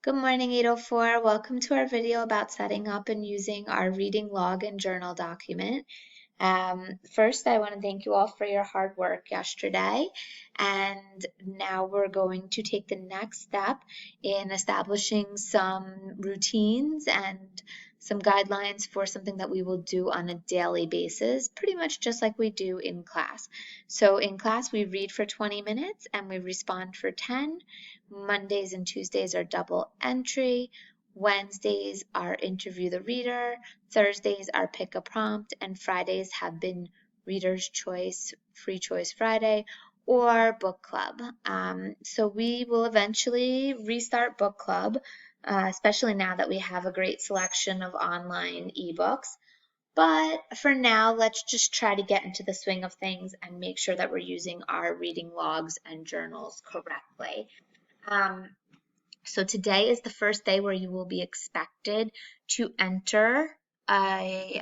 Good morning, 804. Welcome to our video about setting up and using our reading log and journal document. First, I want to thank you all for your hard work yesterday. And now we're going to take the next step in establishing some routines and some guidelines for something that we will do on a daily basis, pretty much just like we do in class. So in class, we read for 20 minutes and we respond for 10. Mondays and Tuesdays are double entry. Wednesdays are interview the reader. Thursdays are pick a prompt, and Fridays have been Reader's Choice, Free Choice Friday, or Book Club. So we will eventually restart Book Club, especially now that we have a great selection of online ebooks. But for now, let's just try to get into the swing of things and make sure that we're using our reading logs and journals correctly. So today is the first day where you will be expected to enter a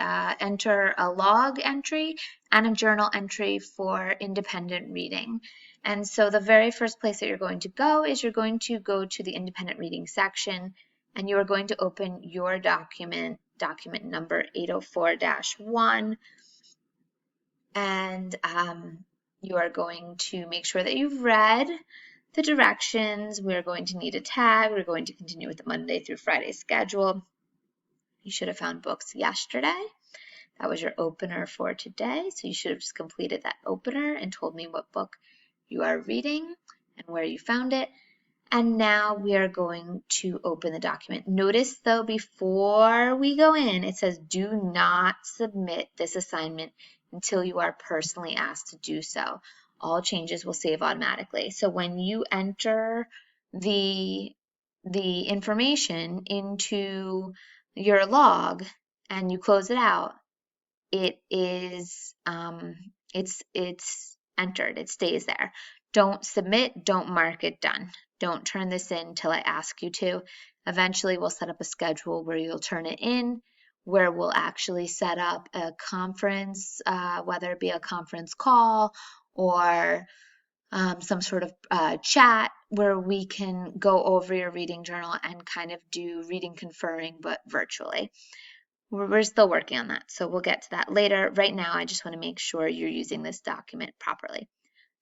log entry and a journal entry for independent reading. And so the very first place that you're going to go is you're going to go to the independent reading section, and you are going to open your document number 804-1, and you are going to make sure that you've read the directions. We're going to need a tag. We're going to continue with the Monday through Friday schedule. You should have found books yesterday. That was your opener for today. So you should have just completed that opener and told me what book you are reading and where you found it. And now we are going to open the document. Notice though, before we go in, it says do not submit this assignment until you are personally asked to do so. All changes will save automatically. So when you enter the information into your log and you close it out, it is it's entered. It stays there. Don't submit. Don't mark it done. Don't turn this in till I ask you to. Eventually, we'll set up a schedule where you'll turn it in, where we'll actually set up a conference, whether it be a conference call or some sort of chat where we can go over your reading journal and kind of do reading conferring, but virtually. We're still working on that, so we'll get to that later. Right now, I just want to make sure you're using this document properly.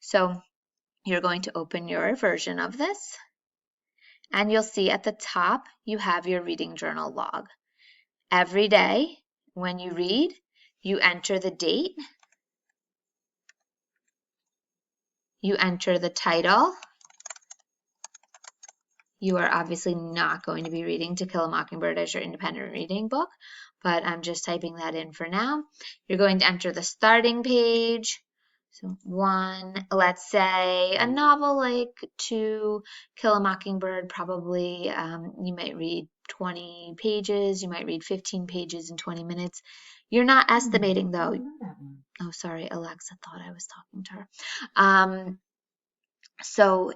So you're going to open your version of this, and you'll see at the top you have your reading journal log. Every day when you read, you enter the date, you enter the title. You are obviously not going to be reading To Kill a Mockingbird as your independent reading book, but I'm just typing that in for now. You're going to enter the starting page. So let's say a novel like To Kill a Mockingbird, probably you might read 20 pages, you might read 15 pages in 20 minutes. You're not estimating though. Oh, sorry, Alexa thought I was talking to her. So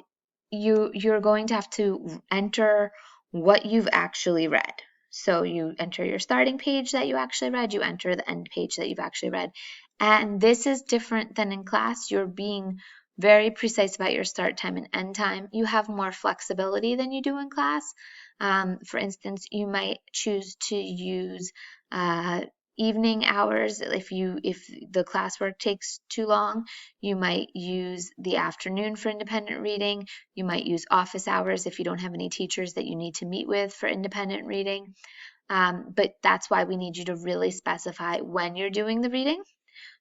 you're going to have to enter what you've actually read. So you enter your starting page that you actually read, you enter the end page that you've actually read. And this is different than in class. You're being very precise about your start time and end time. You have more flexibility than you do in class. For instance, you might choose to use evening hours. If the classwork takes too long, you might use the afternoon for independent reading. You might use office hours if you don't have any teachers that you need to meet with for independent reading. But that's why we need you to really specify when you're doing the reading.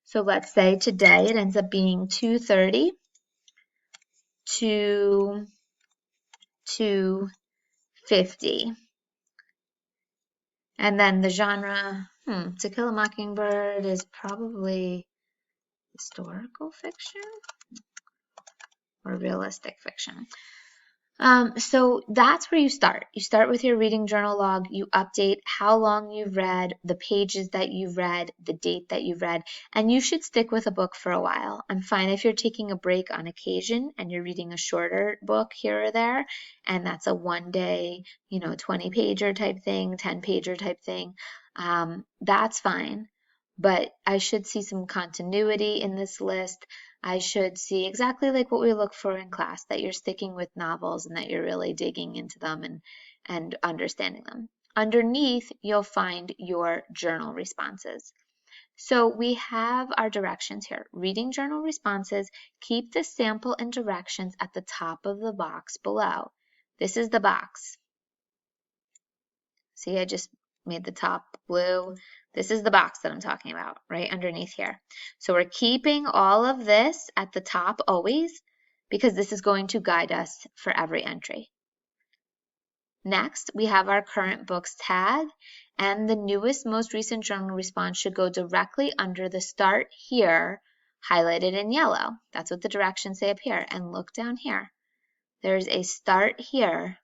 So let's say today it ends up being 2:30 to 2:50. And then the genre, To Kill a Mockingbird is probably historical fiction or realistic fiction. So that's where you start. You start with your reading journal log. You update how long you've read, the pages that you've read, the date that you've read, and you should stick with a book for a while. I'm fine if you're taking a break on occasion and you're reading a shorter book here or there, and that's a one-day, 20-pager type thing, 10-pager type thing. That's fine. But I should see some continuity in this list. I should see exactly like what we look for in class, that you're sticking with novels and that you're really digging into them and understanding them. Underneath, you'll find your journal responses. So we have our directions here. Reading journal responses, keep the sample and directions at the top of the box below. This is the box. See, I just made the top blue. This is the box that I'm talking about, right underneath here. So we're keeping all of this at the top always, because this is going to guide us for every entry. Next, we have our current books tag, and the newest, most recent journal response should go directly under the start here, highlighted in yellow. That's what the directions say up here. And look down here. There's a start here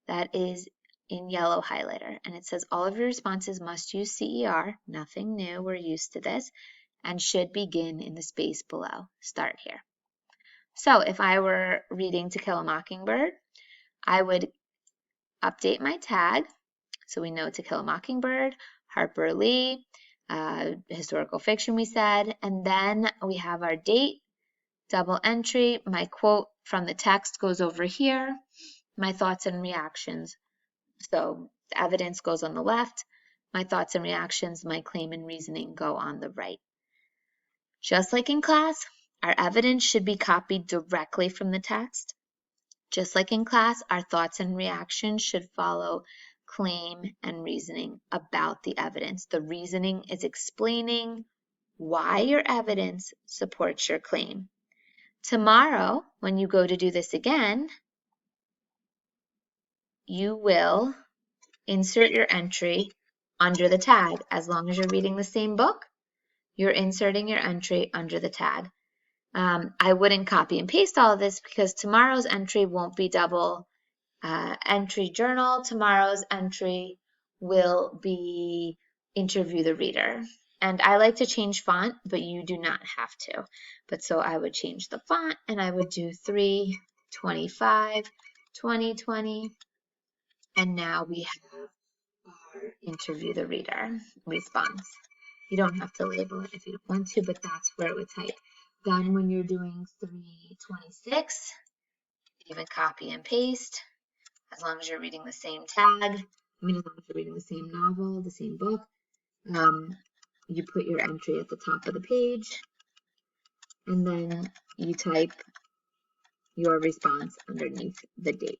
that is in yellow highlighter, and it says all of your responses must use CER, nothing new, we're used to this, and should begin in the space below, start here. So if I were reading To Kill a Mockingbird, I would update my tag, so we know To Kill a Mockingbird, Harper Lee, historical fiction we said, and then we have our date, double entry, my quote from the text goes over here, my thoughts and reactions. So the evidence goes on the left, my thoughts and reactions, my claim and reasoning go on the right. Just like in class, our evidence should be copied directly from the text. Just like in class, our thoughts and reactions should follow claim and reasoning about the evidence. The reasoning is explaining why your evidence supports your claim. Tomorrow, when you go to do this again, you will insert your entry under the tag. As long as you're reading the same book, you're inserting your entry under the tag. I wouldn't copy and paste all of this because tomorrow's entry won't be double entry journal. Tomorrow's entry will be interview the reader. And I like to change font, but you do not have to. But so I would change the font and I would do 325 2020. And now we have our interview the reader response. You don't have to label it if you don't want to, but that's where it would type. Then when you're doing 326, even copy and paste, as long as you're reading the same tag, as long as you're reading the same novel, the same book, you put your entry at the top of the page, and then you type your response underneath the date.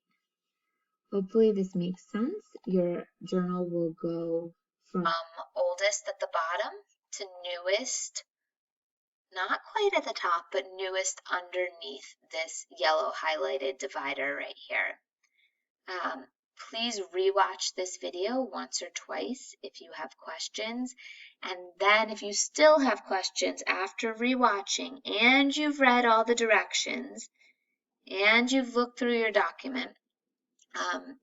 Hopefully this makes sense. Your journal will go from oldest at the bottom to newest, not quite at the top, but newest underneath this yellow highlighted divider right here. Please rewatch this video once or twice if you have questions. And then if you still have questions after rewatching and you've read all the directions and you've looked through your document,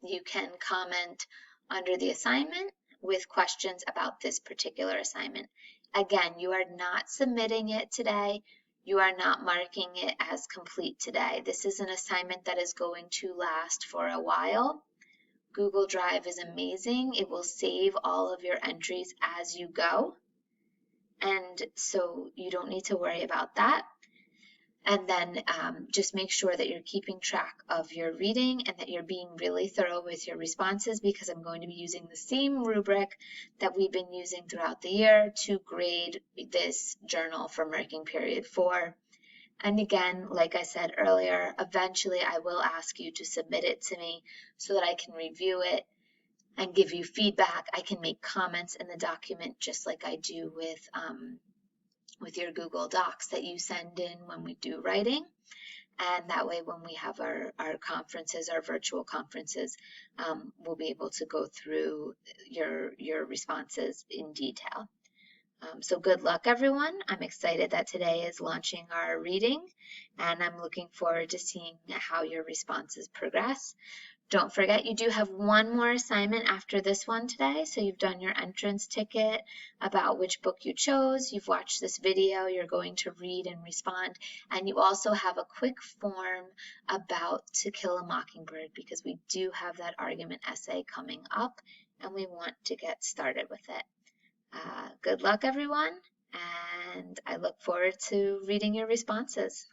you can comment under the assignment with questions about this particular assignment. Again, you are not submitting it today. You are not marking it as complete today. This is an assignment that is going to last for a while. Google Drive is amazing. It will save all of your entries as you go. And so you don't need to worry about that. And then just make sure that you're keeping track of your reading and that you're being really thorough with your responses, because I'm going to be using the same rubric that we've been using throughout the year to grade this journal for marking period 4. And again, like I said earlier, eventually I will ask you to submit it to me so that I can review it and give you feedback. I can make comments in the document just like I do with your Google Docs that you send in when we do writing. And that way when we have our conferences, our virtual conferences, we'll be able to go through your responses in detail. So good luck, everyone. I'm excited that today is launching our reading, and I'm looking forward to seeing how your responses progress. Don't forget, you do have one more assignment after this one today. So you've done your entrance ticket about which book you chose. You've watched this video. You're going to read and respond. And you also have a quick form about To Kill a Mockingbird, because we do have that argument essay coming up and we want to get started with it. Good luck, everyone, and I look forward to reading your responses.